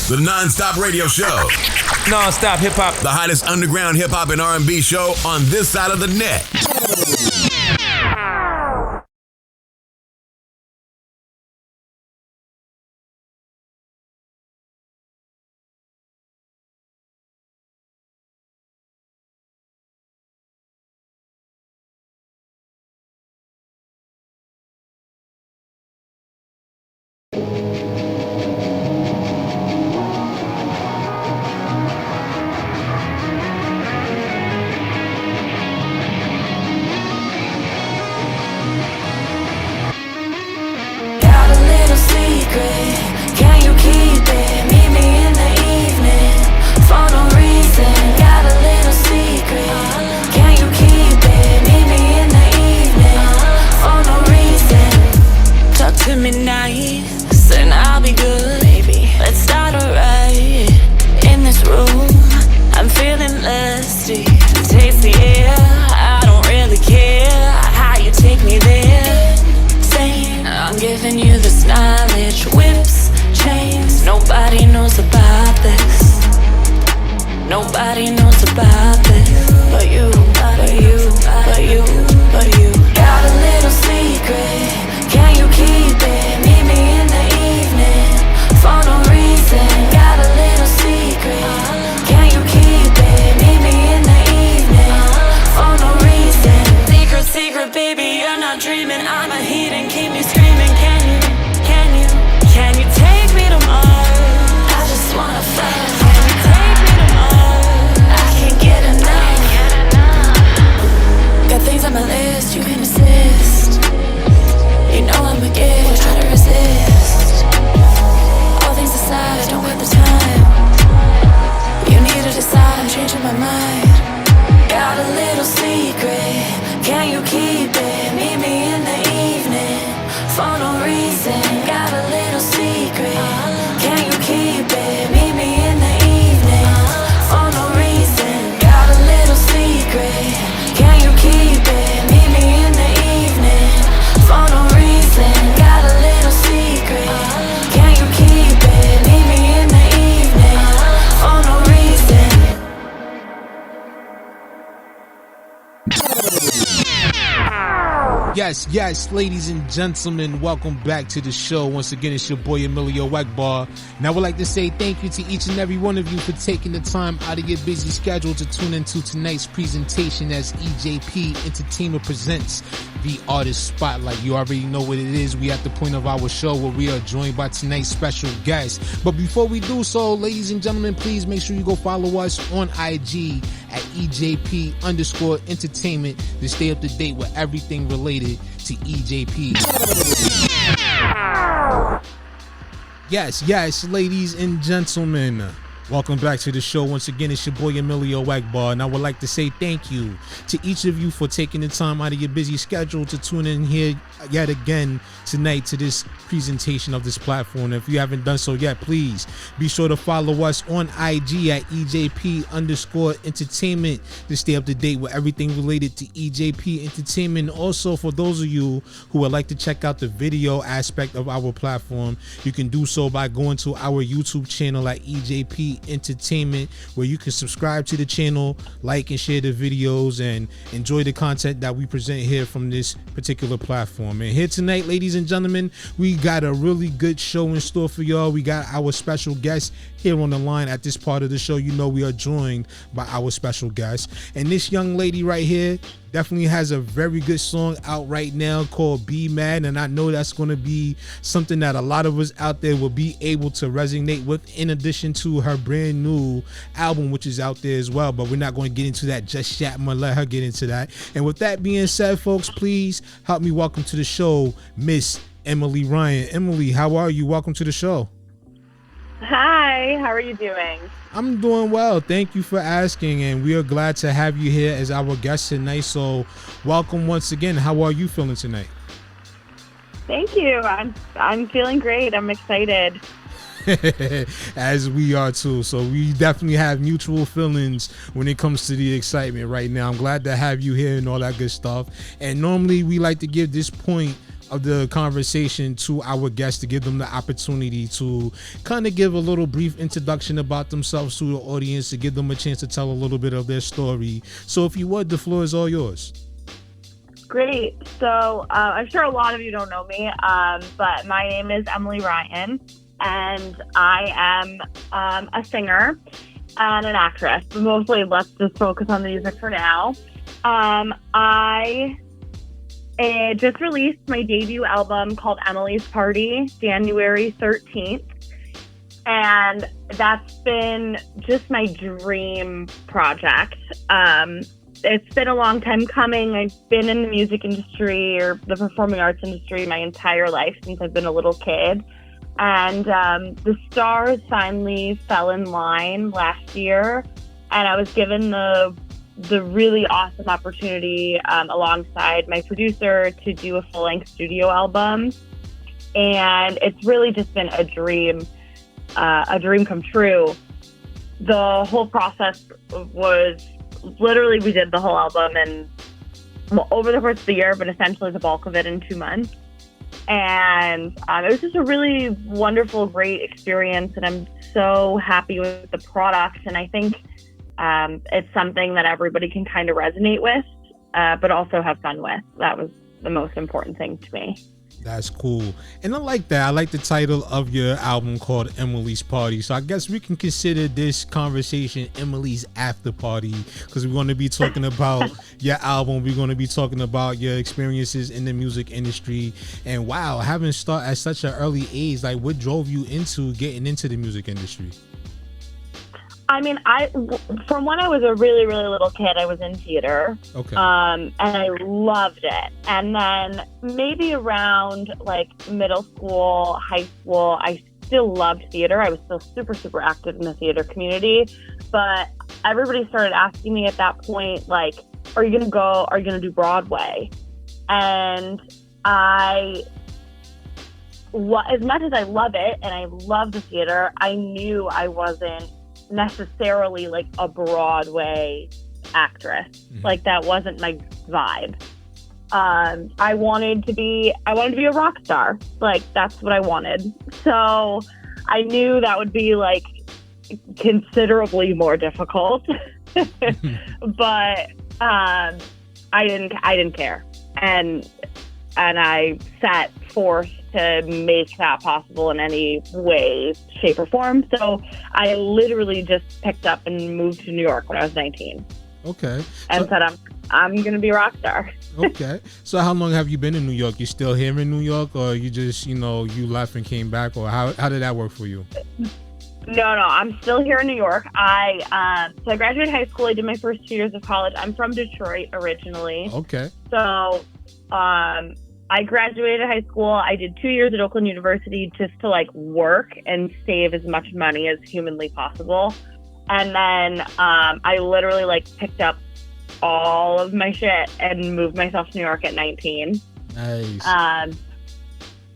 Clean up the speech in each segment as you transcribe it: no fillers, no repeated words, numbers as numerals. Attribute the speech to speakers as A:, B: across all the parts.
A: The NonStop Radio Show.
B: Non-stop hip-hop.
A: The hottest underground hip-hop and R&B show on this side of the net.
C: Yes, ladies and gentlemen, welcome back to the show. Once again, it's your boy EMillio EgBar. And I would like to say thank you to each and every one of you for taking the time out of your busy schedule to tune into tonight's presentation as EJP Entertianment Presents the Artist Spotlight. You already know what it is. We at the point of our show where we are joined by tonight's special guest. But before we do so, ladies and gentlemen, please make sure you go follow us on IG at EJP_Entertainment to stay up to date with everything related to EJP. Yes, ladies and gentlemen, welcome back to the show. Once again, it's your boy EMillio EgBar, and I would like to say thank you to each of you for taking the time out of your busy schedule to tune in here yet again tonight to this presentation of this platform. If you haven't done so yet, please be sure to follow us on IG at EJP_Entertainment to stay up to date with everything related to EJP Entertainment. Also, for those of you who would like to check out the video aspect of our platform, you can do so by going to our YouTube channel at EJP Entertainment, where you can subscribe to the channel, like and share the videos, and enjoy the content that we present here from this particular platform. And here tonight, ladies and gentlemen, we got a really good show in store for y'all. We got our special guest here on the line at this part of the show. You know we are joined by our special guest, and this young lady right here definitely has a very good song out right now called Be Mad, and I know that's going to be something that a lot of us out there will be able to resonate with, in addition to her brand new album, which is out there as well. But we're not going to get into that just yet. I'm going to let her get into that. And with that being said, folks, please help me welcome to the show Miss Emily Ryan. Emily, how are you? Welcome to the show.
D: Hi, how are you doing?
C: I'm doing well. Thank you for asking, and we are glad to have you here as our guest tonight. So welcome once again. How are you feeling tonight?
D: Thank you. I'm feeling great. I'm excited.
C: As we are too. So we definitely have mutual feelings when it comes to the excitement right now. I'm glad to have you here and all that good stuff. And normally we like to give this point of the conversation to our guests to give them the opportunity to kind of give a little brief introduction about themselves to the audience, to give them a chance to tell a little bit of their story. So if you would, the floor is all yours.
D: Great. So I'm sure a lot of you don't know me, but my name is Emily Ryan, and I am a singer and an actress. But mostly, let's just focus on the music for now. I just released my debut album called Emily's Party, January 13th. And that's been just my dream project. It's been a long time coming. I've been in the music industry or the performing arts industry my entire life since I've been a little kid. And the stars finally fell in line last year. And I was given the really awesome opportunity alongside my producer to do a full-length studio album. And it's really just been a dream come true. The whole process was literally, we did the whole album and over the course of the year, but essentially the bulk of it in 2 months. And it was just a really wonderful, great experience. And I'm so happy with the product. And I think it's something that everybody can kind of resonate with, but also have fun with. That was the most important thing to me.
C: That's cool. And I like that. I like the title of your album called Emily's Party. So I guess we can consider this conversation Emily's After Party, because we're going to be talking about your album. We're going to be talking about your experiences in the music industry. And wow, having started at such an early age, like what drove you into getting into the music industry?
D: I mean, from when I was a really, really little kid, I was in theater.
C: Okay.
D: And I loved it. And then maybe around like middle school, high school, I still loved theater. I was still super, super active in the theater community. But everybody started asking me at that point, like, are you going to do Broadway? And as much as I love it and I love the theater, I knew I wasn't necessarily like a Broadway actress. Like that wasn't my vibe. I wanted to be a rock star. Like that's what I wanted. So I knew that would be like considerably more difficult. But I didn't care. And I set forth to make that possible in any way, shape, or form. So I literally just picked up and moved to New York when I was 19.
C: Okay.
D: And said, I'm going to be a rock star.
C: Okay. So how long have you been in New York? You still here in New York, or you just, you left and came back, or how did that work for you?
D: No, I'm still here in New York. So I graduated high school. I did my first 2 years of college. I'm from Detroit originally.
C: Okay.
D: So, I graduated high school. I did 2 years at Oakland University just to like work and save as much money as humanly possible. And then I literally like picked up all of my shit and moved myself to New York at 19.
C: Nice.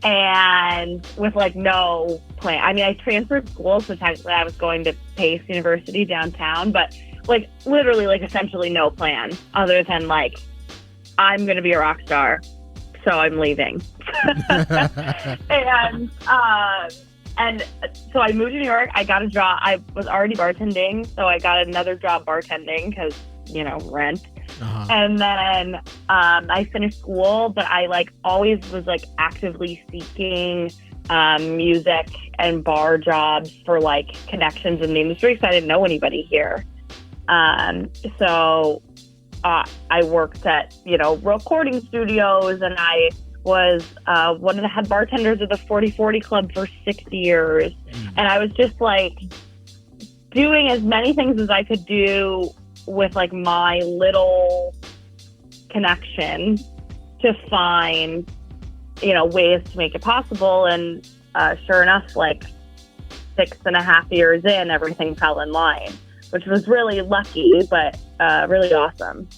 D: And with like no plan. I mean, I transferred schools, so technically I was going to Pace University downtown, but like literally like essentially no plan other than like, I'm going to be a rock star. So I'm leaving. And so I moved to New York. I got a job. I was already bartending, so I got another job bartending because, rent.
C: Uh-huh.
D: And then I finished school, but I like always was like actively seeking music and bar jobs for like connections in the industry because I didn't know anybody here. So I worked at, recording studios, and I was one of the head bartenders of the 40/40 Club for 6 years. And I was just like doing as many things as I could do with like my little connection to find, ways to make it possible. And sure enough, like 6.5 years in, everything fell in line, which was really lucky, but really awesome.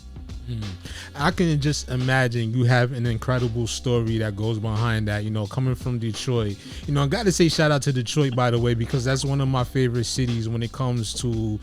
C: I can just imagine you have an incredible story that goes behind that, coming from Detroit. I got to say shout out to Detroit, by the way, because that's one of my favorite cities when it comes to,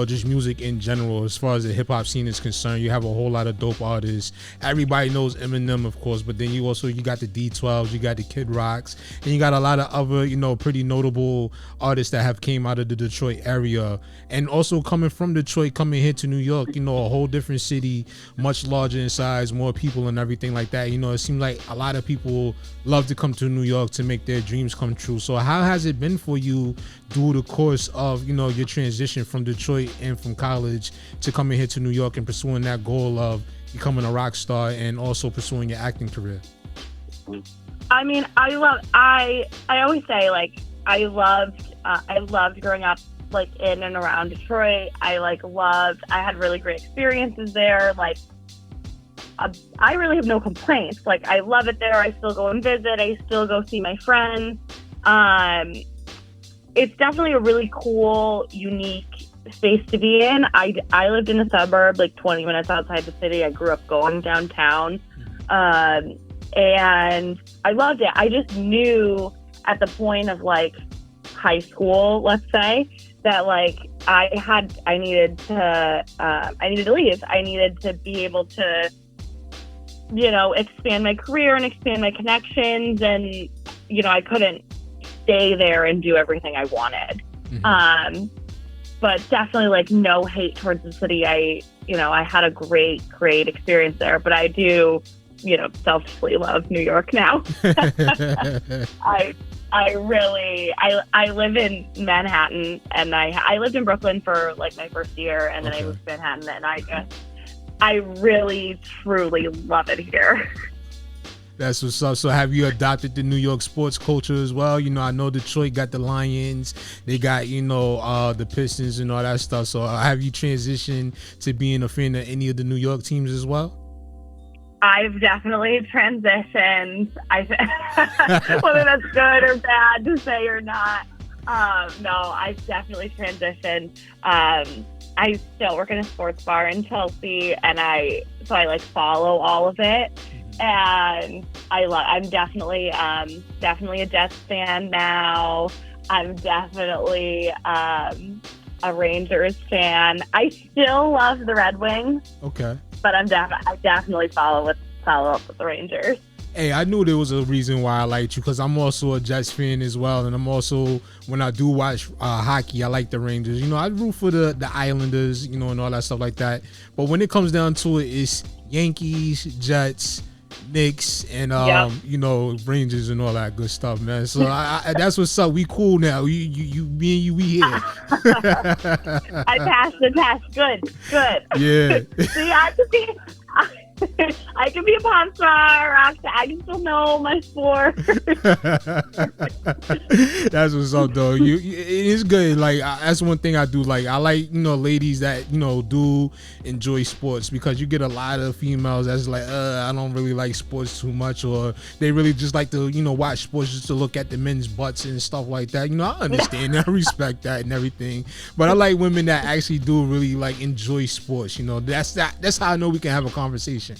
C: just music in general. As far as the hip hop scene is concerned, you have a whole lot of dope artists. Everybody knows Eminem, of course, but then you got the D12s, you got the Kid Rocks, and you got a lot of other, pretty notable artists that have came out of the Detroit area. And also coming from Detroit, coming here to New York, a whole different city, much larger in size, more people and everything like that. It seems like a lot of people love to come to New York to make their dreams come true. So how has it been for you through the course of, your transition from Detroit and from college to coming here to New York and pursuing that goal of becoming a rock star and also pursuing your acting career?
D: I mean, I always say, like, I loved growing up, like, in and around Detroit. I had really great experiences there. Like, I really have no complaints. Like, I love it there. I still go and visit. I still go see my friends. It's definitely a really cool, unique space to be in. I lived in a suburb, like 20 minutes outside the city. I grew up going downtown. And I loved it. I just knew at the point of, like, high school, let's say, that, like, I needed to leave. I needed to be able to, expand my career and expand my connections. And, I couldn't stay there and do everything I wanted. Mm-hmm. But definitely, like, no hate towards the city. I had a great experience there, but I do, selfishly love New York now. I live in Manhattan, and I lived in Brooklyn for, like, my first year, and then I moved to Manhattan, and I really, truly love it here.
C: That's what's up. So have you adopted the New York sports culture as well? I know Detroit got the Lions, they got, the Pistons and all that stuff. So have you transitioned to being a fan of any of the New York teams as well?
D: I've definitely transitioned. Whether that's good or bad to say or not. No, I've definitely transitioned. I still work in a sports bar in Chelsea, and I follow all of it. And I'm definitely a Jets fan now. I'm definitely a Rangers fan. I still love the Red Wings. Okay. But I definitely follow up with the Rangers.
C: Hey, I knew there was a reason why I liked you, because I'm also a Jets fan as well, and I'm also, when I do watch hockey, I like the Rangers. I root for the Islanders, and all that stuff like that. But when it comes down to it, it's Yankees, Jets, Knicks, and Rangers and all that good stuff, man. So I that's what's up. We cool now. Me and you, we here.
D: I passed the test. Good.
C: Yeah.
D: See, I can be a pop star, rock star. I can still know my sport.
C: That's what's up, though. It is good. Like, that's one thing I do like. I like, ladies that, do enjoy sports, because you get a lot of females that's like, I don't really like sports too much, or they really just like to, watch sports just to look at the men's butts and stuff like that. I understand that, I respect that and everything. But I like women that actually do really, like, enjoy sports. That's how I know we can have a conversation.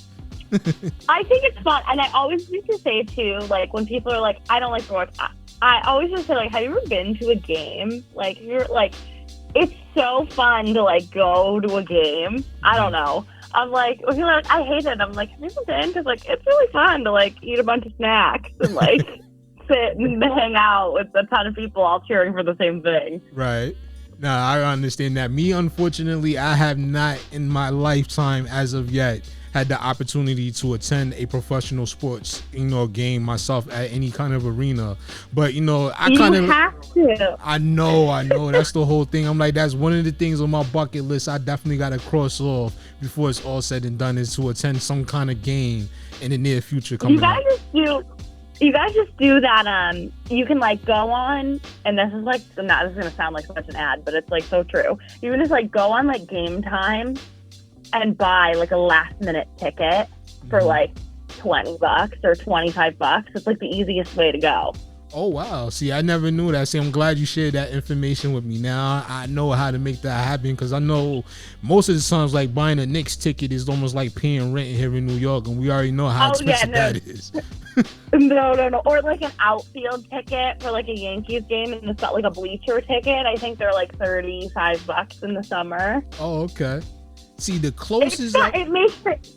D: I think it's fun, and I always used to say too, like, when people are like, I don't like sports, I always used to say, like, have you ever been to a game? Like, you're like, it's so fun to, like, go to a game. I don't know. I'm like, when people are like, I hate it. I'm like, have you ever been? Because, like, it's really fun to, like, eat a bunch of snacks and, like, sit and hang out with a ton of people all cheering for the same thing.
C: Right. No, I understand that. Me, unfortunately, I have not in my lifetime as of yet had the opportunity to attend a professional sports, game myself at any kind of arena. But, I kind of
D: have to.
C: I know. That's the whole thing. I'm like, that's one of the things on my bucket list I definitely got to cross off before it's all said and done, is to attend some kind of game in the near future coming up.
D: You guys just do that. You can, like, go on, and this is, like, this is going to sound like such an ad, but it's, like, so true. You can just, like, go on, like, Game Time and buy, like, a last-minute ticket for, like, $20 or $25. It's, like, the easiest way to go.
C: Oh, wow. See, I never knew that. See, I'm glad you shared that information with me. Now I know how to make that happen, because I know most of the times, like, buying a Knicks ticket is almost like paying rent here in New York, and we already know how expensive that is.
D: No. Or like an outfield ticket for like a Yankees game, and it's got like a bleacher ticket. I think they're like $35 in the summer.
C: Oh, okay. See, the closest...
D: It makes it...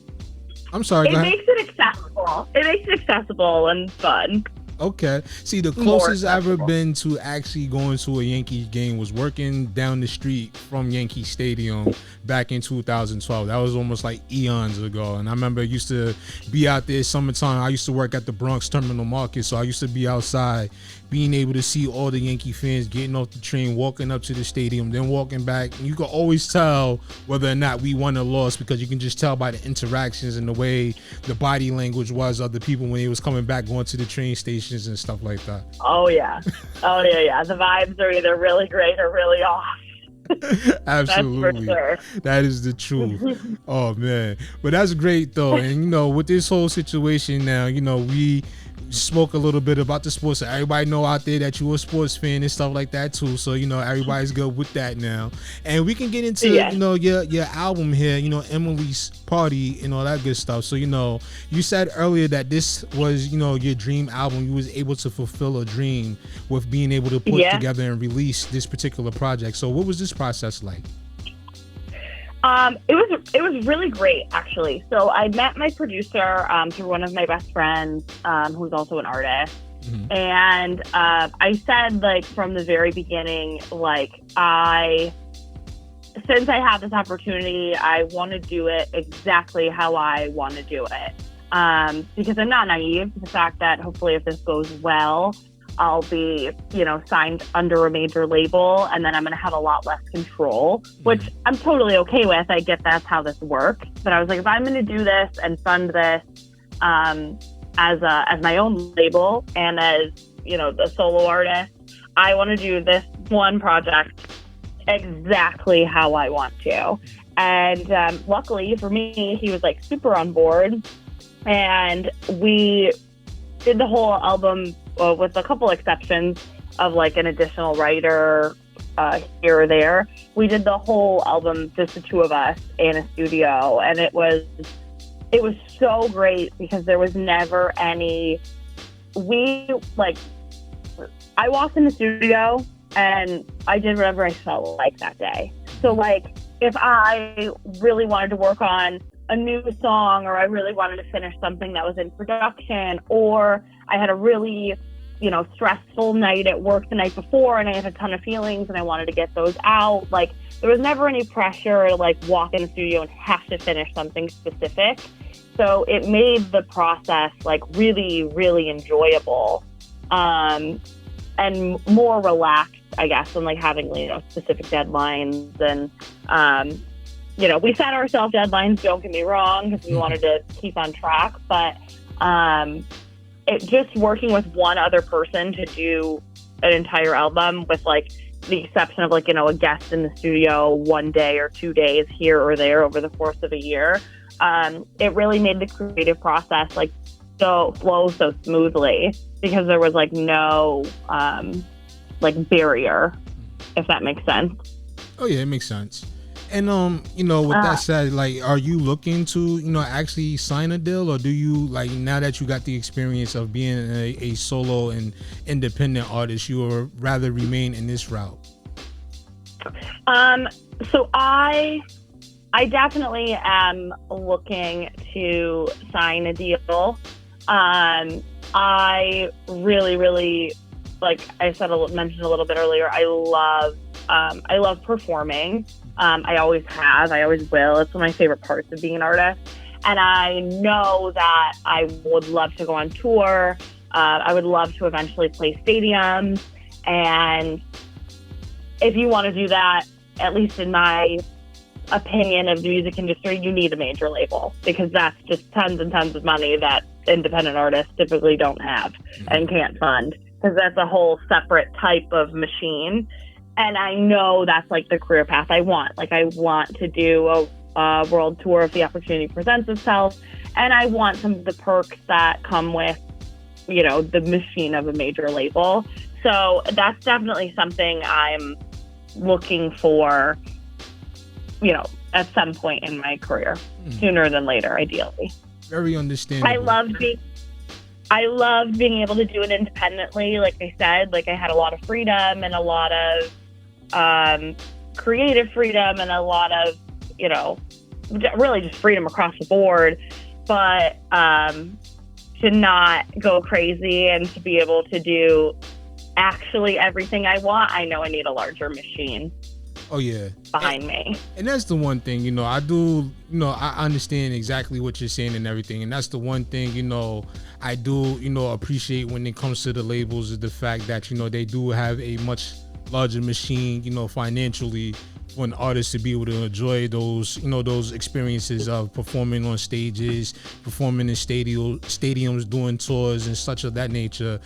C: I'm sorry, go ahead.
D: Makes it accessible. It makes it accessible and fun.
C: Okay. See, the closest I've ever been to actually going to a Yankees game was working down the street from Yankee Stadium back in 2012. That was almost like eons ago. And I remember I used to be out there summertime. I used to work at the Bronx Terminal Market, so I used to be outside, being able to see all the Yankee fans getting off the train, walking up to the stadium, then walking back. And you could always tell whether or not we won or lost, because you can just tell by the interactions and the way the body language was of the people when they was coming back, going to the train stations and stuff like that.
D: Oh yeah. The vibes are either really great or really off.
C: Absolutely.
D: That's for sure.
C: That is the truth. Oh man. But that's great though. And with this whole situation now, we spoke a little bit about the sports, so everybody know out there that you're a sports fan and stuff like that too, so everybody's good with that now, and we can get into your album here, Emily's Party and all that good stuff. So you said earlier that this was your dream album. You was able to fulfill a dream with being able to put together and release this particular project. So what was this process like?
D: It was really great, actually. So I met my producer through one of my best friends, who's also an artist. Mm-hmm. And I said, like, from the very beginning, like, since I have this opportunity, I want to do it exactly how I want to do it. Because I'm not naive to the fact that hopefully if this goes well, I'll be, signed under a major label, and then I'm going to have a lot less control, which I'm totally okay with. I get that's how this works. But I was like, if I'm going to do this and fund this as my own label and as, the solo artist, I want to do this one project exactly how I want to. And luckily for me, he was like super on board, and we did the whole album with a couple exceptions of like an additional writer here or there. We did the whole album, just the two of us in a studio, and it was so great because there was never any. I walked in the studio and I did whatever I felt like that day. So like, if I really wanted to work on a new song, or I really wanted to finish something that was in production, or I had a really, stressful night at work the night before and I had a ton of feelings and I wanted to get those out. Like, there was never any pressure to like walk in the studio and have to finish something specific. So it made the process like really, really enjoyable, and more relaxed, I guess, than like having, specific deadlines. And, we set ourselves deadlines, don't get me wrong, because we wanted to keep on track, but it just working with one other person to do an entire album, with like the exception of like, a guest in the studio 1 day or 2 days here or there over the course of a year, it really made the creative process like flow so smoothly, because there was like no like barrier, if that makes sense.
C: Oh yeah, it makes sense. And with that said, like, are you looking to actually sign a deal, or do you, like, now that you got the experience of being a solo and independent artist, you would rather remain in this route?
D: So I definitely am looking to sign a deal. I really, really, like I mentioned a little bit earlier, I love performing. I always have, I always will. It's one of my favorite parts of being an artist. And I know that I would love to go on tour. I would love to eventually play stadiums. And if you want to do that, at least in my opinion of the music industry, you need a major label, because that's just tons and tons of money that independent artists typically don't have and can't fund, because that's a whole separate type of machine. And I know that's like the career path I want. Like, I want to do a world tour if the opportunity presents itself. And I want some of the perks that come with the machine of a major label. So that's definitely something I'm looking for, at some point in my career, sooner than later, ideally.
C: Very understandable.
D: I loved being able to do it independently. Like I said, like I had a lot of freedom and a lot of creative freedom and a lot of, really just freedom across the board. But to not go crazy and to be able to do actually everything I want, I know I need a larger machine.
C: Oh yeah,
D: behind me.
C: And that's the one thing, I do, I understand exactly what you're saying and everything. And that's the one thing, I do, appreciate when it comes to the labels, is the fact that, they do have a much larger machine, financially, for an artist to be able to enjoy those, those experiences of performing on stages, performing in stadiums, doing tours and such of that nature.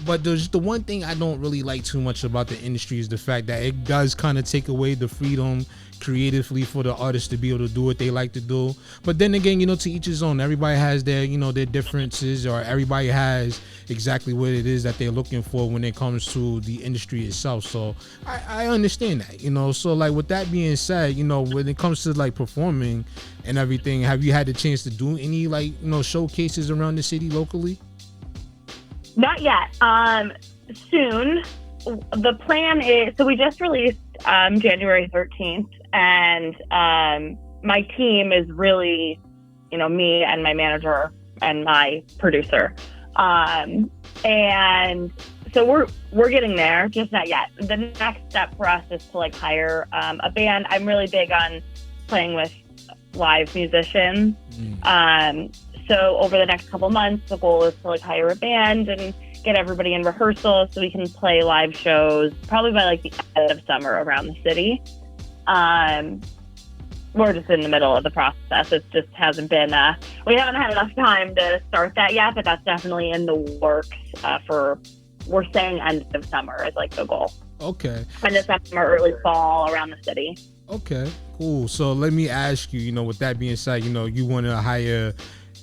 C: But there's the one thing I don't really like too much about the industry is the fact that it does kind of take away the freedom creatively for the artists to be able to do what they like to do. But then again, to each his own. Everybody has their, their differences, or everybody has exactly what it is that they're looking for when it comes to the industry itself. So I understand that, so like with that being said, when it comes to like performing and everything, have you had the chance to do any like, showcases around the city locally?
D: Not yet. Soon. The plan is, so we just released January 13th, and my team is really, me and my manager and my producer. And so we're getting there, just not yet. The next step for us is to like hire a band. I'm really big on playing with live musicians. So over the next couple months, the goal is to like hire a band and get everybody in rehearsal so we can play live shows probably by like the end of summer around the city. We're just in the middle of the process. It just hasn't been, we haven't had enough time to start that yet, but that's definitely in the works we're saying end of summer is like the goal.
C: Okay.
D: End of summer, early fall around the city.
C: Okay, cool. So let me ask you, with that being said, you want to hire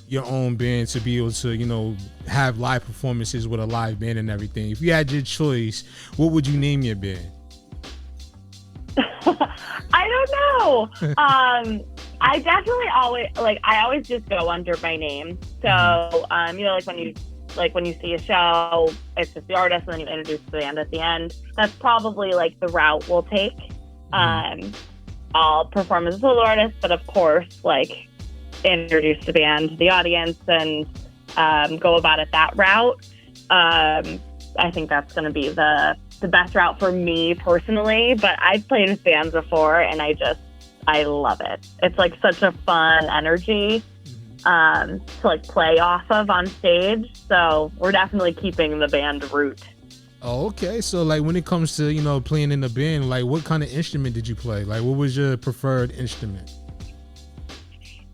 C: your own band to be able to, have live performances with a live band and everything. If you had your choice, what would you name your band?
D: I don't know. I definitely always just go under my name. So, when you see a show, it's just the artist and then you introduce the band at the end. That's probably like the route we'll take. I'll perform as a solo artist, but of course, like, introduce the band to the audience and go about it that route. I think that's going to be the best route for me personally, but I've played with bands before and I love it. It's like such a fun energy to like play off of on stage. So we're definitely keeping the band root.
C: Oh, okay. So like when it comes to, playing in the band, like what kind of instrument did you play? Like what was your preferred instrument?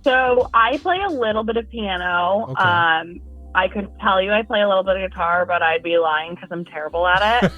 D: So I play a little bit of piano.
C: Okay.
D: I could tell you I play a little bit of guitar, but I'd be lying because I'm terrible at it.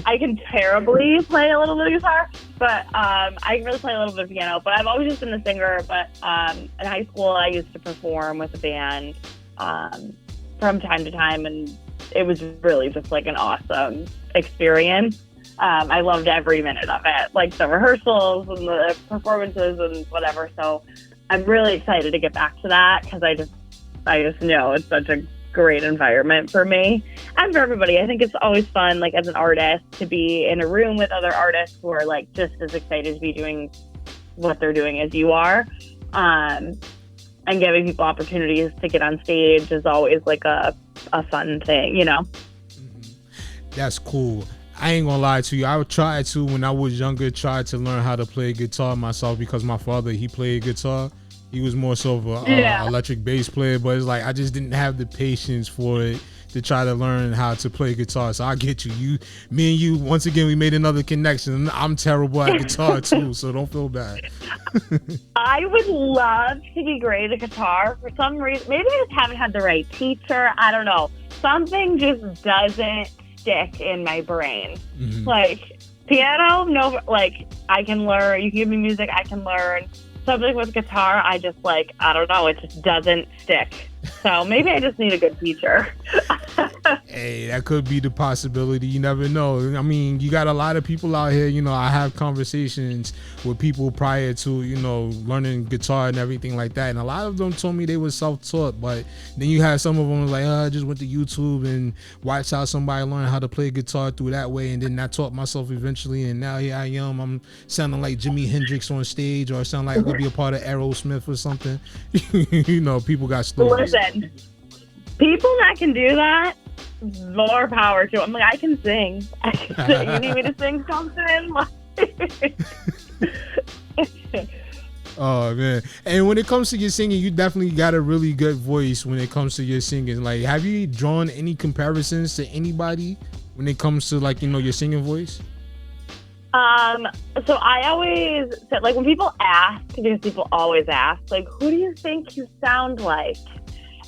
D: I can terribly play a little bit of guitar, but I can really play a little bit of piano. But I've always just been a singer. But in high school, I used to perform with a band from time to time, and it was really just like an awesome experience. I loved every minute of it, like the rehearsals and the performances and whatever. So I'm really excited to get back to that because I just know it's such a great environment for me and for everybody. I think it's always fun, like as an artist, to be in a room with other artists who are like just as excited to be doing what they're doing as you are. And giving people opportunities to get on stage is always like a fun thing,
C: That's cool. I ain't gonna lie to you. I tried to, when I was younger, try to learn how to play guitar myself because my father, he played guitar. He was more so of a electric bass player, but it's like I just didn't have the patience for it to try to learn how to play guitar. So I get you. Me and you, once again, we made another connection. I'm terrible at guitar too, so don't feel bad.
D: I would love to be great at guitar. For some reason, maybe I just haven't had the right teacher. I don't know. Something just doesn't stick in my brain. Like piano, no, like I can learn. You can give me music, I can learn. Something with guitar, I just like, I don't know, it just doesn't stick. So maybe I just need a good teacher.
C: Hey, that could be the possibility. You never know. I mean, you got a lot of people out here. I have conversations with people prior to, learning guitar and everything like that. And a lot of them told me they were self-taught. But then you have some of them like, I just went to YouTube and watched how somebody learned how to play guitar through that way. And then I taught myself eventually. And now here I am. I'm sounding like Jimi Hendrix on stage, or sound like I could be a part of Aerosmith or something. People got stories.
D: Listen, people that can do that, more power to them. Like, I can sing. You need me to sing something?
C: Oh, man. And when it comes to your singing, you definitely got a really good voice when it comes to your singing. Like, have you drawn any comparisons to anybody when it comes to, like, your singing voice?
D: So I always said, like, when people ask, because people always ask, like, who do you think you sound like?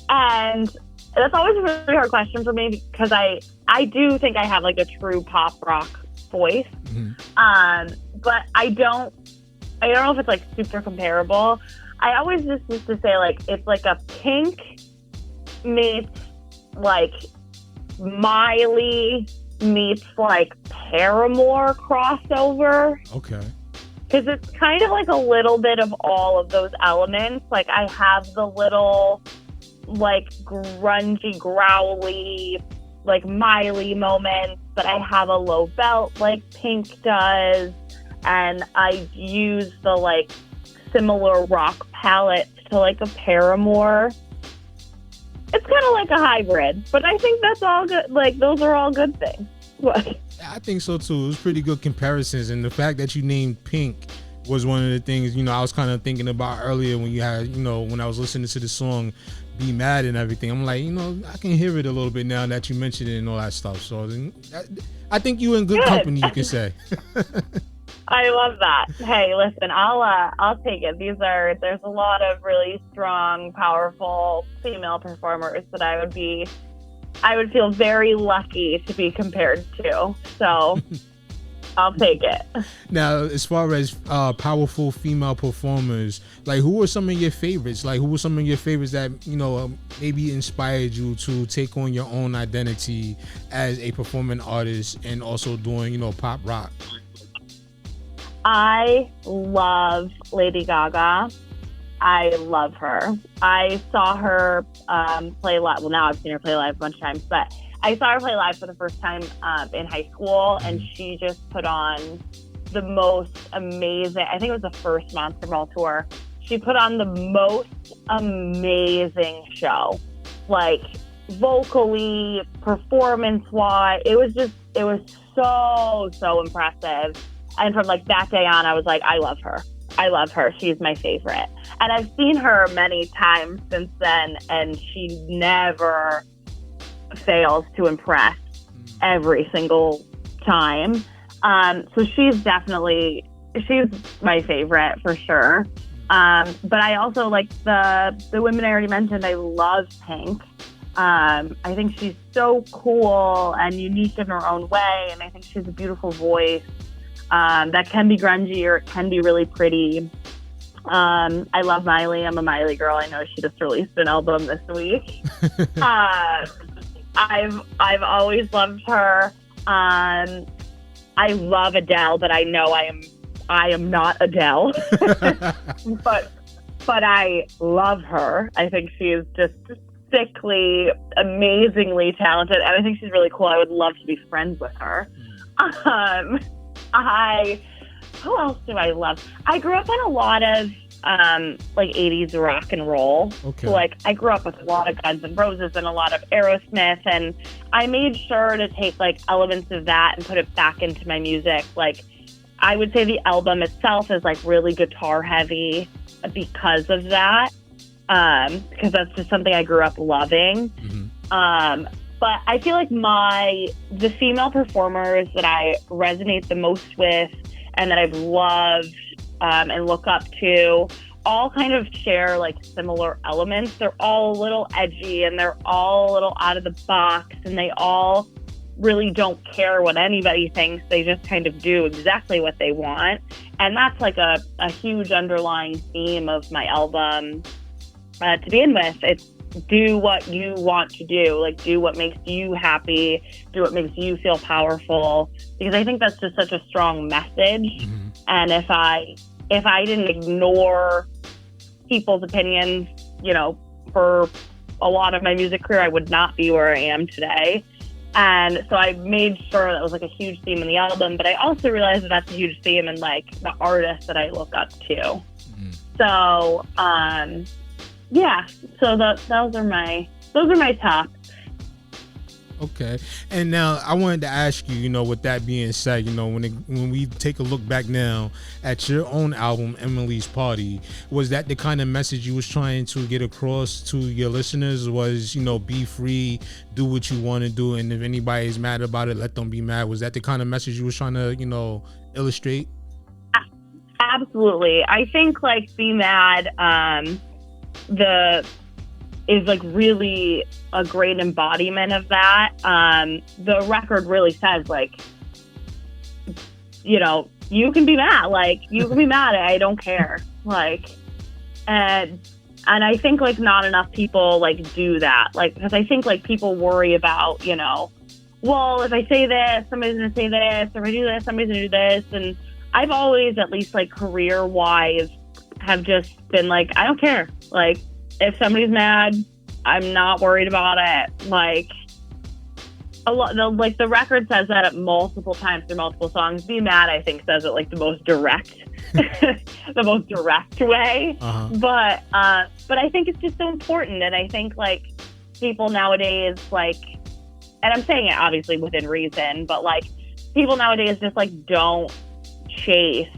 D: And that's always a really hard question for me, because I do think I have, like, a true pop rock voice. Mm-hmm. But I don't know if it's, like, super comparable. I always just used to say, like, it's like a Pink meets, like, Miley meets, like, Paramore crossover.
C: Okay.
D: Because it's kind of like a little bit of all of those elements. Like, I have the little, like, grungy, growly, like, Miley moments, but I have a low belt like Pink does. And I use the, like, similar rock palette to, like, a Paramore. It's kind of like a hybrid, but I think that's all good. Like, those are all good things.
C: I think so too. It was pretty good comparisons, and the fact that you named Pink was one of the things I was kind of thinking about earlier when you had when I was listening to the song "Be Mad" and everything. I'm like, I can hear it a little bit now that you mentioned it and all that stuff. So I think you in good company, you can say.
D: I love that. Hey, listen, I'll take it. There's a lot of really strong, powerful female performers that I would feel very lucky to be compared to. So I'll take it.
C: Now, as far as powerful female performers, like, who are some of your favorites? Like, who were some of your favorites that maybe inspired you to take on your own identity as a performing artist and also doing pop rock?
D: I love Lady Gaga. I love her. I saw her play live. Well, now I've seen her play live a bunch of times, but I saw her play live for the first time in high school, and she just put on the most amazing, I think it was the first Monster Ball tour. She put on the most amazing show, like, vocally, performance-wise. It was so impressive. And from, like, that day on, I was like, I love her. I love her. She's my favorite. And I've seen her many times since then, and she never fails to impress every single time. So she's my favorite for sure. But I also like the women I already mentioned. I love Pink. I think she's so cool and unique in her own way, and I think she has a beautiful voice. That can be grungy or it can be really pretty. I love Miley. I'm a Miley girl. I know she just released an album this week. I've always loved her. I love Adele, but I know I am not Adele. but I love her. I think she is just sickly, amazingly talented, and I think she's really cool. I would love to be friends with her. Who else do I love? I grew up on a lot of like 80s rock and roll.
C: Okay.
D: So, like, I grew up with a lot of Guns N' Roses and a lot of Aerosmith, and I made sure to take, like, elements of that and put it back into my music. Like, I would say the album itself is, like, really guitar heavy because of that, because that's just something I grew up loving. Mm-hmm. But I feel like the female performers that I resonate the most with and that I've loved and look up to all kind of share, like, similar elements. They're all a little edgy and they're all a little out of the box, and they all really don't care what anybody thinks. They just kind of do exactly what they want. And that's, like, a huge underlying theme of my album to begin with. do what you want to do, like do what makes you happy, do what makes you feel powerful, because I think that's just such a strong message. And if I didn't ignore people's opinions, you know, for a lot of my music career, I would not be where I am today. And so I made sure that was like a huge theme in the album, but I also realized that that's a huge theme in like the artists that I look up to. So, yeah, so those are my top.
C: Okay. And now I wanted to ask you, you know, with that being said, you know, when we take a look back now at your own album, Emily's Party, was that the kind of message you was trying to get across to your listeners? Was, you know, be free, do what you want to do, and if anybody's mad about it, let them be mad? Was that the kind of message you was trying to, you know, illustrate?
D: Absolutely. I think like Be Mad, is like really a great embodiment of that. The record really says like, you know, you can be mad, like you can be mad, I don't care. Like, and I think like not enough people like do that. Like, because I think like people worry about, you know, well, if I say this, somebody's gonna say this, or if I do this, somebody's gonna do this. And I've always, at least like career wise, have just been like, I don't care. Like, if somebody's mad, I'm not worried about it. Like, the record says that multiple times through multiple songs. Be Mad, I think, says it like the most direct, the most direct way. But I think it's just so important, and I think like people nowadays, like, and I'm saying it obviously within reason, but like people nowadays just like don't chase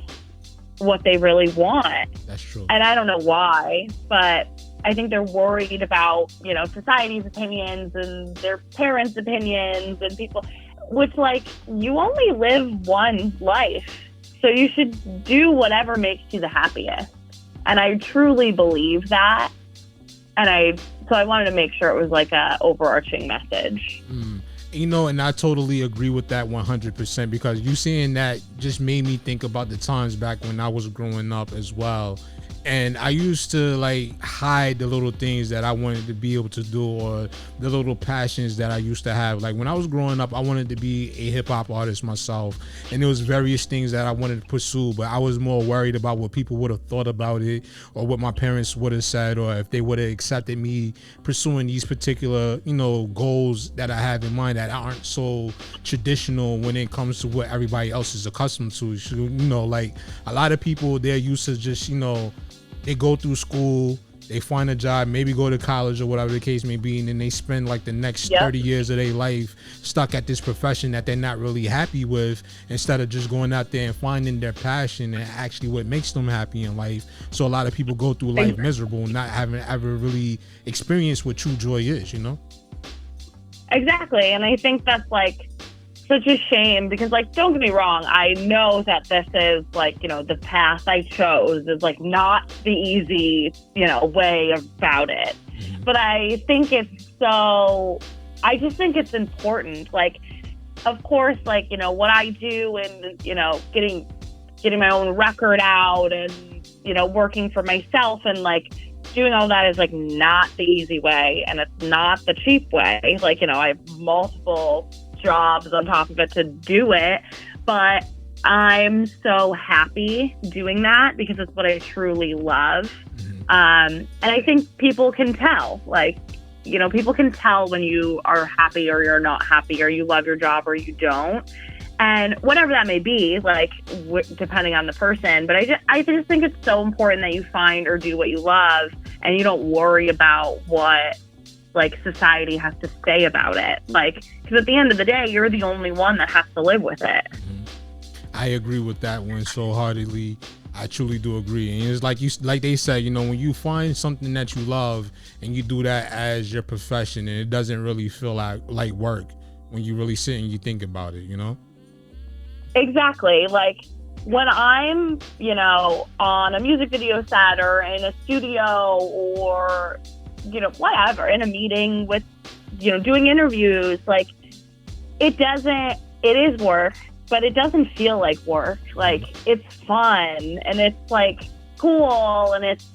D: what they really want.
C: That's true.
D: And I don't know why, but I think they're worried about, you know, society's opinions and their parents' opinions and people, which like, you only live one life. So you should do whatever makes you the happiest. And I truly believe that. And so I wanted to make sure it was like a overarching message.
C: You know, and I totally agree with that 100%, because you saying that just made me think about the times back when I was growing up as well. And I used to like hide the little things that I wanted to be able to do, or the little passions that I used to have. Like when I was growing up, I wanted to be a hip hop artist myself, and there was various things that I wanted to pursue, but I was more worried about what people would have thought about it, or what my parents would have said, or if they would have accepted me pursuing these particular, you know, goals that I have in mind that aren't so traditional when it comes to what everybody else is accustomed to. You know, like a lot of people, they're used to just, you know, they go through school, they find a job, maybe go to college or whatever the case may be, and then they spend like the next 30 years of their life stuck at this profession that they're not really happy with, instead of just going out there and finding their passion and actually what makes them happy in life. So a lot of people go through life miserable, not having ever really experienced what true joy is, you know?
D: Exactly. And I think that's like such a shame, because like, don't get me wrong, I know that this is like, you know, the path I chose is like not the easy, you know, way about it. But I think I just think it's important. Like, of course, like, you know, what I do and, you know, getting my own record out and, you know, working for myself and like doing all that is like not the easy way, and it's not the cheap way. Like, you know, I have multiple jobs on top of it to do it, but I'm so happy doing that because it's what I truly love. And I think people can tell, like, you know, people can tell when you are happy or you're not happy, or you love your job or you don't, and whatever that may be, like depending on the person. But I just think it's so important that you find or do what you love, and you don't worry about what like society has to say about it. Like, because at the end of the day, you're the only one that has to live with it.
C: I agree with that one so heartily. I truly do agree. And it's like they say, you know, when you find something that you love and you do that as your profession, and it doesn't really feel like work when you really sit and you think about it, you know?
D: Exactly. Like when I'm, you know, on a music video set or in a studio or, you know, whatever, in a meeting with, you know, doing interviews, like it is work, but it doesn't feel like work. Like it's fun and it's like cool and it's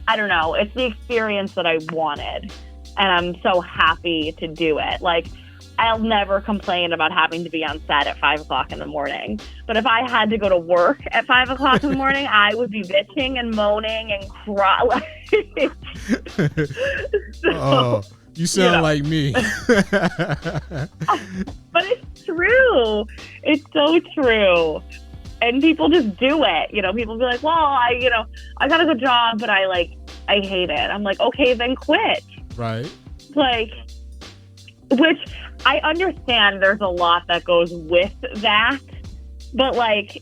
D: I don't know, it's the experience that I wanted. And I'm so happy to do it. Like, I'll never complain about having to be on set at 5 o'clock in the morning. But if I had to go to work at 5 o'clock in the morning, I would be bitching and moaning and crying.
C: Oh, you sound like me.
D: But it's true. It's so true. And people just do it. You know, people be like, well, I got a good job, but I hate it. I'm like, okay, then quit.
C: Right.
D: Like, which I understand there's a lot that goes with that, but like,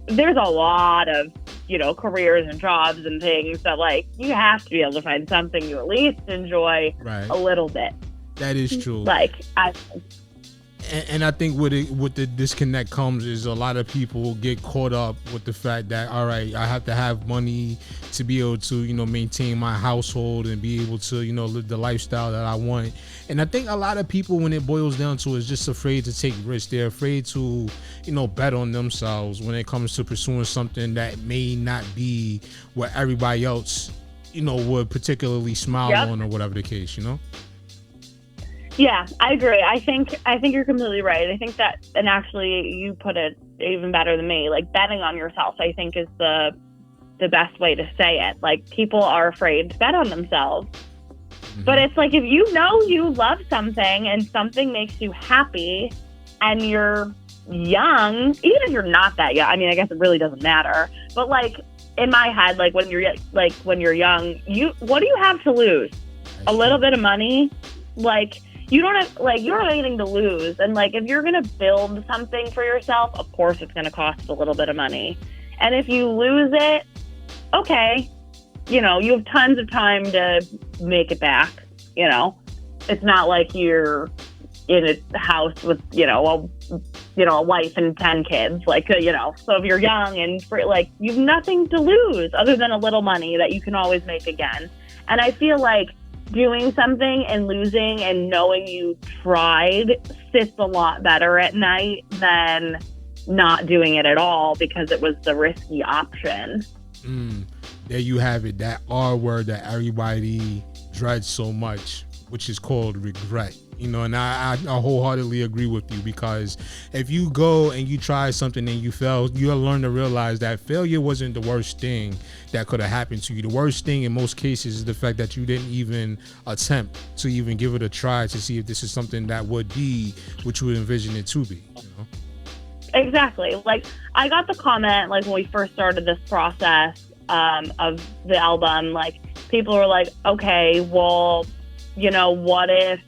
D: there's a lot of, you know, careers and jobs and things that like, you have to be able to find something you at least enjoy a little bit.
C: That is true.
D: Like,
C: and I think what the disconnect comes is a lot of people get caught up with the fact that, all right, I have to have money to be able to, you know, maintain my household and be able to, you know, live the lifestyle that I want. And I think a lot of people, when it boils down to, is just afraid to take risks. They're afraid to, you know, bet on themselves when it comes to pursuing something that may not be what everybody else, you know, would particularly smile on, or whatever the case, you know?
D: Yeah, I agree. I think you're completely right. I think that, and actually you put it even better than me, like betting on yourself, I think is the best way to say it. Like, people are afraid to bet on themselves. Mm-hmm. But it's like, if you know you love something and something makes you happy and you're young, even if you're not that young, I mean, I guess it really doesn't matter. But like, in my head, like when you're young, what do you have to lose? A little bit of money? Like, you don't have anything to lose. And like, if you're going to build something for yourself, of course it's going to cost a little bit of money. And if you lose it, okay, you know, you have tons of time to make it back. You know, it's not like you're in a house with, a wife and 10 kids, like, you know, so if you're young and you have nothing to lose other than a little money that you can always make again. And I feel like doing something and losing and knowing you tried sits a lot better at night than not doing it at all because it was the risky option.
C: There you have it, that R word that everybody dreads so much, which is called regret. You know, and I wholeheartedly agree with you, because if you go and you try something and you fail, you'll learn to realize that failure wasn't the worst thing that could have happened to you. The worst thing in most cases is the fact that you didn't even attempt to even give it a try to see if this is something that would be what you would envision it to be. You know?
D: Exactly. Like, I got the comment, like, when we first started this process of the album, like, people were like, okay, well, you know, what if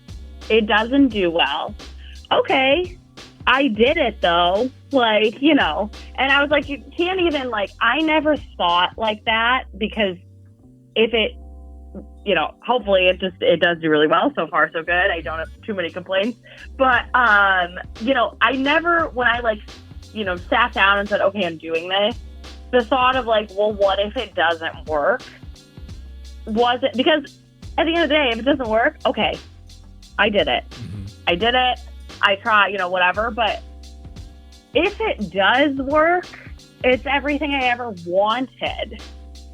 D: it doesn't do well? Okay, I did it though. Like, you know, and I was like, you can't even, like, I never thought like that, because if it, you know, hopefully it does do really well. So far, so good. I don't have too many complaints, but, you know, I never, when I sat down and said, okay, I'm doing this, the thought of like, well, what if it doesn't work? Because at the end of the day, if it doesn't work, okay, I did it. Mm-hmm. I did it. I tried, you know, whatever. But if it does work, it's everything I ever wanted.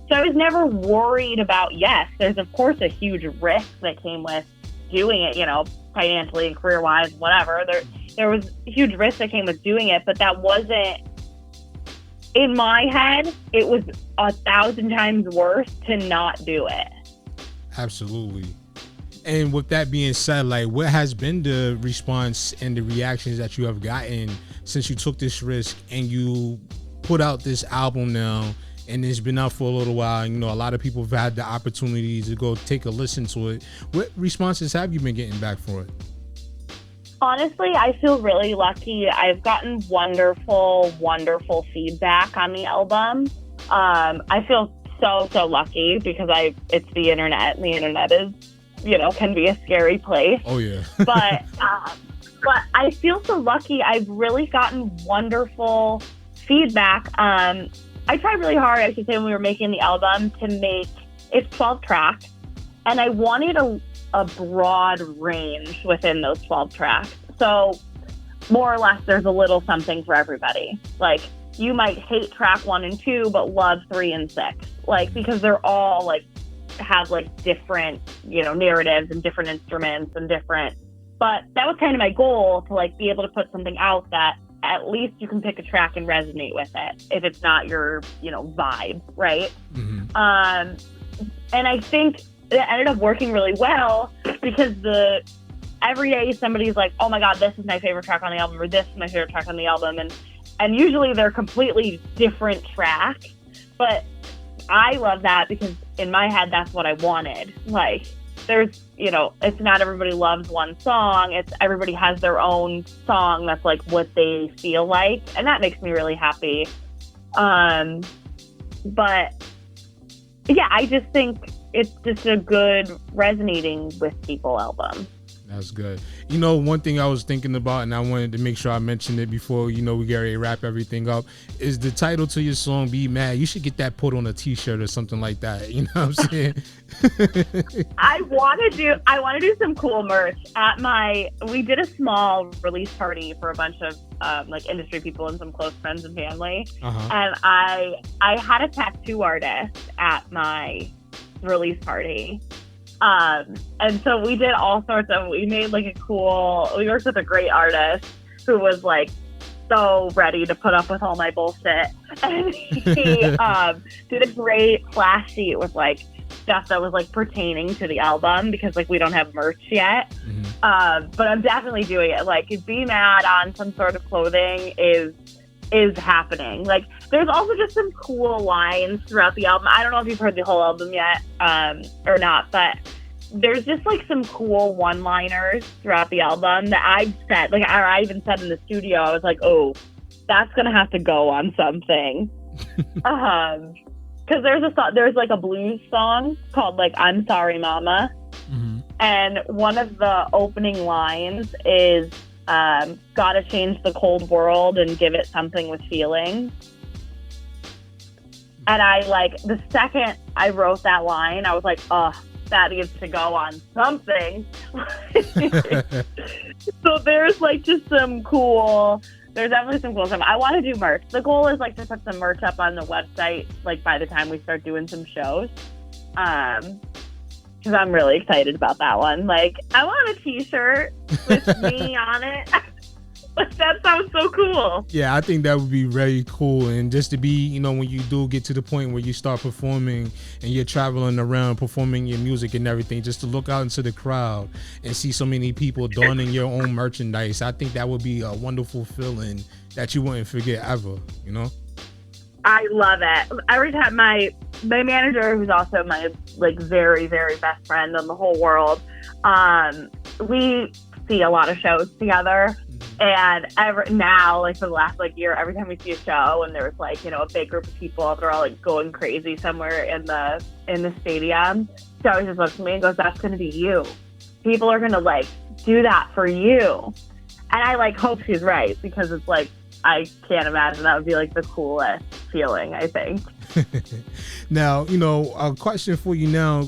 D: So I was never worried about, yes, there's of course a huge risk that came with doing it, you know, financially and career-wise, whatever. There was a huge risk that came with doing it, but that wasn't, in my head, it was 1,000 times worse to not do it.
C: Absolutely. And with that being said, like, what has been the response and the reactions that you have gotten since you took this risk and you put out this album now, and it's been out for a little while, and, you know, a lot of people have had the opportunity to go take a listen to it. What responses have you been getting back for it?
D: Honestly, I feel really lucky. I've gotten wonderful, wonderful feedback on the album. I feel so lucky because it's the internet, and the internet is, you know, can be a scary place.
C: Oh yeah.
D: but I feel so lucky. I've really gotten wonderful feedback. I tried really hard, I should say, when we were making the album it's 12 tracks, and I wanted a broad range within those 12 tracks. So more or less, there's a little something for everybody. Like, you might hate track 1 and 2, but love 3 and 6. Like, because they're all like have like different, narratives and different instruments and but that was kind of my goal, to like be able to put something out that at least you can pick a track and resonate with it if it's not your, vibe, right? And I think it ended up working really well because every day somebody's like, oh my God, this is my favorite track on the album, or this is my favorite track on the album. And usually they're completely different tracks, but I love that because in my head, that's what I wanted. Like there's, it's not everybody loves one song. It's everybody has their own song that's like what they feel like. And that makes me really happy. But yeah, I just think it's just a good resonating with people album.
C: That's good. One thing I was thinking about, and I wanted to make sure I mentioned it before, we get ready to wrap everything up, is the title to your song, Be Mad. You should get that put on a t-shirt or something like that. You know what I'm saying?
D: I want to do some cool merch. We did a small release party for a bunch of like industry people and some close friends and family. And I had a tattoo artist at my release party. And so we did all sorts of, we made like we worked with a great artist who was like so ready to put up with all my bullshit. And he did a great flash sheet with like stuff that was like pertaining to the album because like we don't have merch yet. But I'm definitely doing it. Like Be Mad on some sort of clothing is happening. Like there's also just some cool lines throughout the album. I don't know if you've heard the whole album yet or not, but there's just like some cool one-liners throughout the album that I've said, like I even said in the studio, I was like, oh, that's gonna have to go on something. Because there's like a blues song called like I'm Sorry Mama. And one of the opening lines is gotta change the cold world and give it something with feeling. And I like, the second I wrote that line, I was like, oh, that needs to go on something. So there's like just there's definitely some cool stuff. I want to do merch. The goal is like to put some merch up on the website like by the time we start doing some shows. Because I'm really excited about that one. Like, I want a t-shirt with me on it. Like, that sounds so cool.
C: Yeah, I think that would be very cool. And just to be, when you do get to the point where you start performing and you're traveling around performing your music and everything, just to look out into the crowd and see so many people donning your own merchandise, I think that would be a wonderful feeling that you wouldn't forget ever,
D: I love it. Every time my manager, who's also my like very, very best friend in the whole world, we see a lot of shows together. And now, like for the last like year, every time we see a show and there's like, a big group of people, they're all like going crazy somewhere in the stadium. She always just looks at me and goes, that's going to be you. People are going to like do that for you. And I like hope she's right because it's like, I can't imagine that would be like the coolest feeling, I think.
C: Now, a question for you now,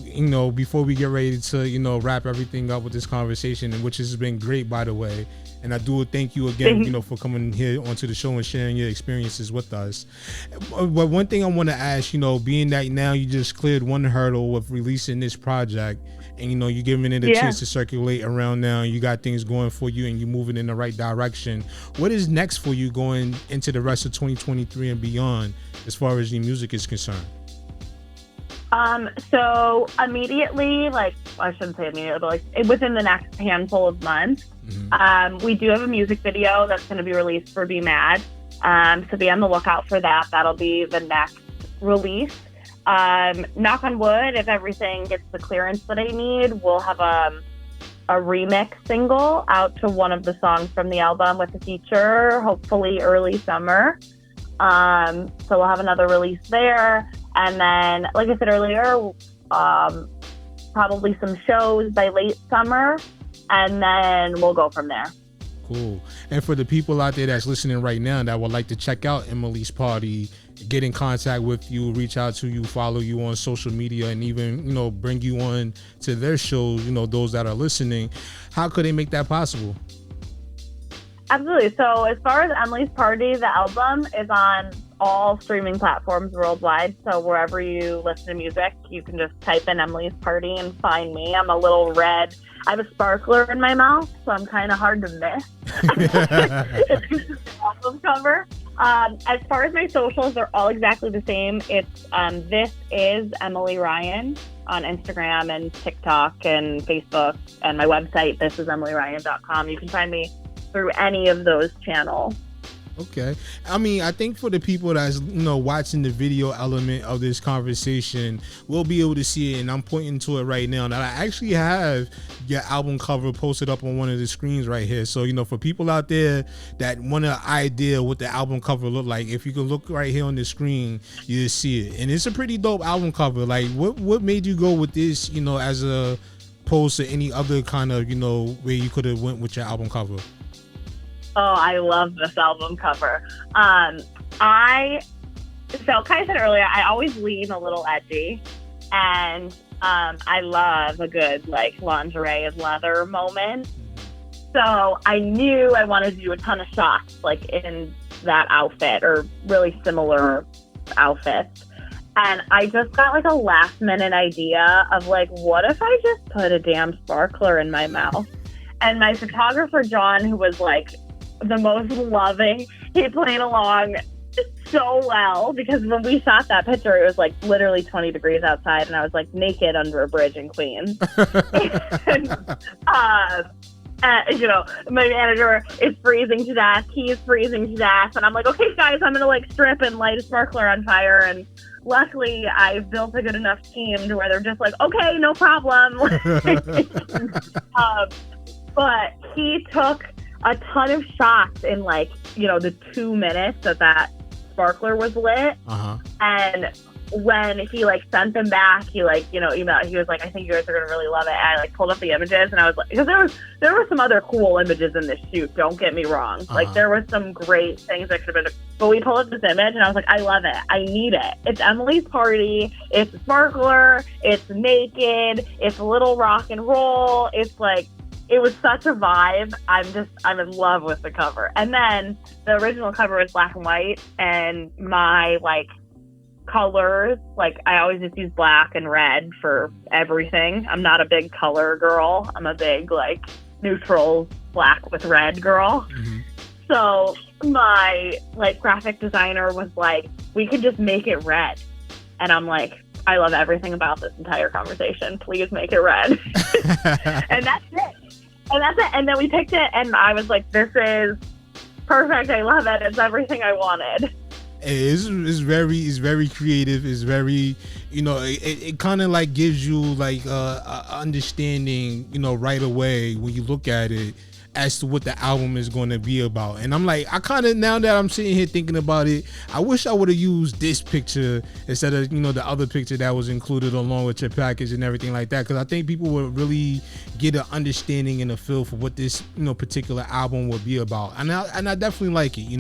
C: before we get ready to, wrap everything up with this conversation, which has been great, by the way. And I do thank you again, for coming here onto the show and sharing your experiences with us. But one thing I want to ask, being that now you just cleared one hurdle with releasing this project and, you're giving it a chance to circulate around now. You got things going for you and you're moving in the right direction. What is next for you going into the rest of 2023 and beyond as far as your music is concerned?
D: So immediately, like, I shouldn't say immediately, but like within the next handful of months, we do have a music video that's going to be released for Be Mad. So be on the lookout for that. That'll be the next release. Knock on wood, if everything gets the clearance that I need, we'll have a remix single out to one of the songs from the album with a feature, hopefully early summer. So we'll have another release there. And then, like I said earlier, probably some shows by late summer, and then we'll go from there.
C: Cool. And for the people out there that's listening right now that would like to check out Emily's party, get in contact with you, reach out to you, follow you on social media, and even, bring you on to their shows, those that are listening, how could they make that possible?
D: Absolutely. So as far as Emily's Party, the album is on all streaming platforms worldwide. So wherever you listen to music, you can just type in Emily's Party and find me. I'm a little red. I have a sparkler in my mouth, so I'm kind of hard to miss. It's just an album cover. As far as my socials, they're all exactly the same. It's This Is Emily Ryan on Instagram and TikTok and Facebook, and my website, thisisemilyryan.com. You can find me through any of those channels.
C: Okay. I mean, I think for the people that's, watching the video element of this conversation, we'll be able to see it, and I'm pointing to it right now. Now, I actually have your album cover posted up on one of the screens right here. So, for people out there that want an idea what the album cover look like, if you can look right here on the screen, you'll see it. And it's a pretty dope album cover. Like, what made you go with this, as opposed to any other kind of, where you could have went with your album cover?
D: Oh, I love this album cover. So Kai said earlier, I always lean a little edgy, and I love a good lingerie and leather moment. So I knew I wanted to do a ton of shots in that outfit or really similar outfits. And I just got a last minute idea of what if I just put a damn sparkler in my mouth? And my photographer, John, who was the most loving, he played along so well, because when we shot that picture, it was literally 20 degrees outside, and I was naked under a bridge in Queens. And, my manager is freezing to death. He's freezing to death. And I'm okay, guys, I'm going to strip and light a sparkler on fire. And luckily, I've built a good enough team to where they're just okay, no problem. But he took a ton of shots in the 2 minutes that sparkler was lit.
C: Uh-huh.
D: And when he sent them back, he emailed, he was I think you guys are gonna really love it. And I pulled up the images, and I was because there were some other cool images in this shoot, don't get me wrong.
C: Uh-huh.
D: There were some great things that could have been, but we pulled up this image, and I was I love it, I need it. It's Emily's Party, it's a sparkler, it's naked, it's a little rock and roll, it's it was such a vibe. I'm in love with the cover. And then the original cover was black and white, and my colors, I always just use black and red for everything. I'm not a big color girl. I'm a big neutral black with red girl.
C: Mm-hmm.
D: So my graphic designer was we could just make it red. And I'm I love everything about this entire conversation. Please make it red. And that's it. And that's it. And then we picked it, and I was this is perfect. I love it. It's everything I wanted.
C: It's very creative. It's very, it kind of gives you a understanding, right away when you look at it as to what the album is going to be about. And I'm I kind of, now that I'm sitting here thinking about it, I wish I would have used this picture instead of, the other picture that was included along with your package and everything like that. Because I think people would really get an understanding and a feel for what this, particular album would be about. And I definitely like it,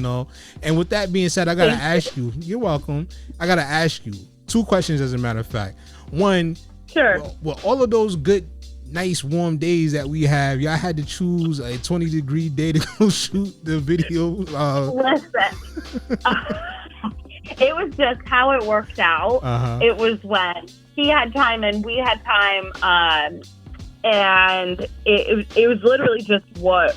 C: And with that being said, I got to ask you, you're welcome. I got to ask you 2 questions, as a matter of fact. One,
D: sure.
C: Well, all of those good, nice warm days that we have, y'all had to choose a 20-degree day to go shoot the video.
D: Listen, it was just how it worked out.
C: Uh-huh.
D: It was when he had time and we had time, and it was literally just what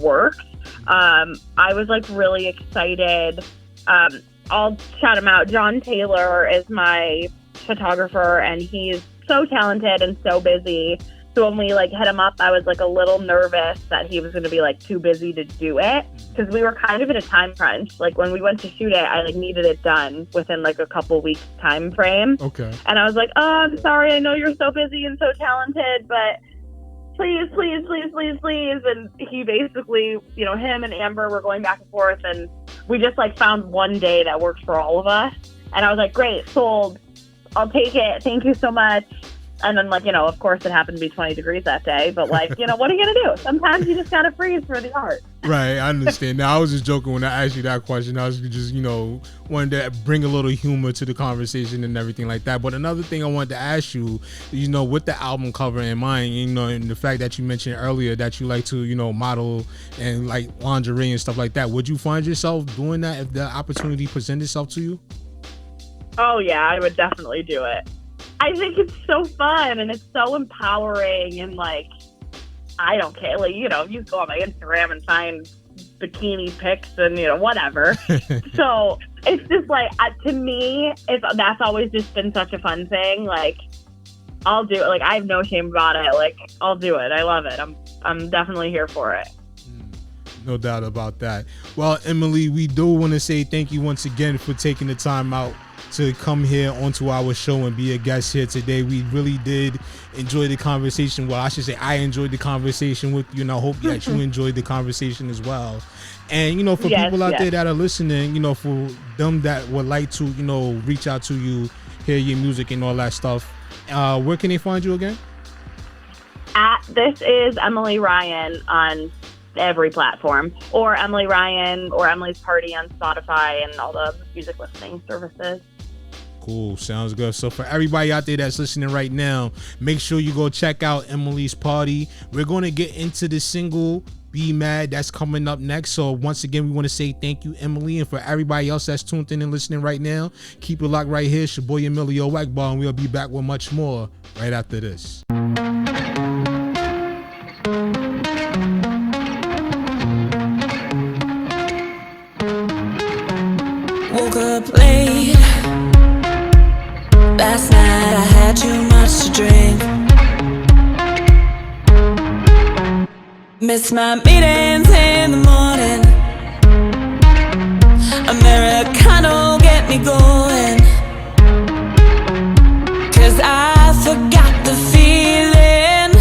D: worked. I was really excited. I'll shout him out. John Taylor is my photographer, and he's so talented and so busy. So when we hit him up, I was a little nervous that he was going to be too busy to do it, because we were kind of in a time crunch. When we went to shoot it, I needed it done within a couple weeks time frame.
C: Okay.
D: And I was oh, I'm sorry, I know you're so busy and so talented, but please. And he basically, him and Amber were going back and forth, and we just found one day that worked for all of us. And I was great, sold. I'll take it. Thank you so much. And then, like, of course it happened to be 20 degrees that day, but, like, what are you going to do? Sometimes you just got to freeze for the art.
C: Right, I understand. Now, I was just joking when I asked you that question. I was just, wanted to bring a little humor to the conversation and everything like that. But another thing I wanted to ask you, with the album cover in mind, and the fact that you mentioned earlier that you like to, model and like lingerie and stuff like that, would you find yourself doing that if the opportunity presented itself to you?
D: Oh, yeah, I would definitely do it. I think it's so fun and it's so empowering, and like, I don't care. Like, you go on my Instagram and find bikini pics and, whatever. So it's just like, to me, that's always just been such a fun thing. Like, I'll do it. Like, I have no shame about it. Like, I'll do it. I love it. I'm definitely here for it.
C: No doubt about that. Well, Emily, we do want to say thank you once again for taking the time out to come here onto our show and be a guest here today. We really did enjoy the conversation. Well, I should say I enjoyed the conversation with you, and I hope that you enjoyed the conversation as well. And, for people out there that are listening, for them that would like to, reach out to you, hear your music and all that stuff, where can they find you again?
D: This is Emily Ryan on every platform, or Emily Ryan or Emily's Party on Spotify and all the music listening services.
C: Cool. Sounds good. So for everybody out there that's listening right now, make sure you go check out Emily's Party. We're going to get into the single Be Mad that's coming up next. So once again, we want to say thank you, Emily. And for everybody else that's tuned in and listening right now, keep it locked right here. It's your boy EMillio EgBar, and we'll be back with much more right after this.
E: Woke up late last night, I had too much to drink. Missed my meetings in the morning. Americano get me going, 'cause I forgot the feeling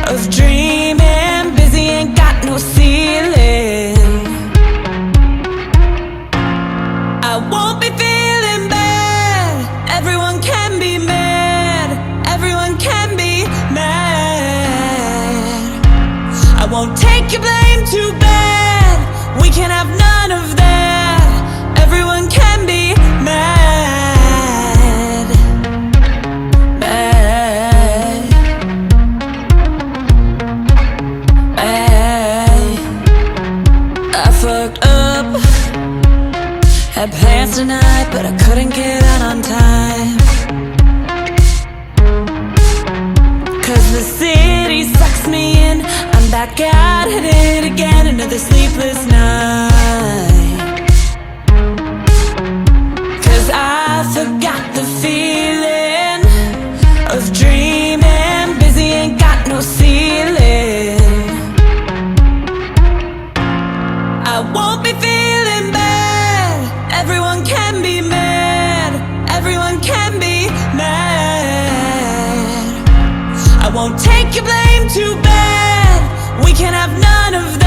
E: of dreaming. Busy, ain't got no ceiling. I won't be feeling bad. Everyone can be mad. Everyone can be mad. I won't take your blame too bad. We can have none of that. Everyone can be mad. Mad. Mad. I fucked up. Had plans tonight, but I couldn't get out on time. 'Cause the city sucks me in. I'm back at it again, another sleepless night. 'Cause I forgot the feeling of dreaming. Busy, ain't got no ceiling. I won't be feeling bad. Everyone can be mad. Everyone can be mad. I won't take your blame too bad. We can have none of that.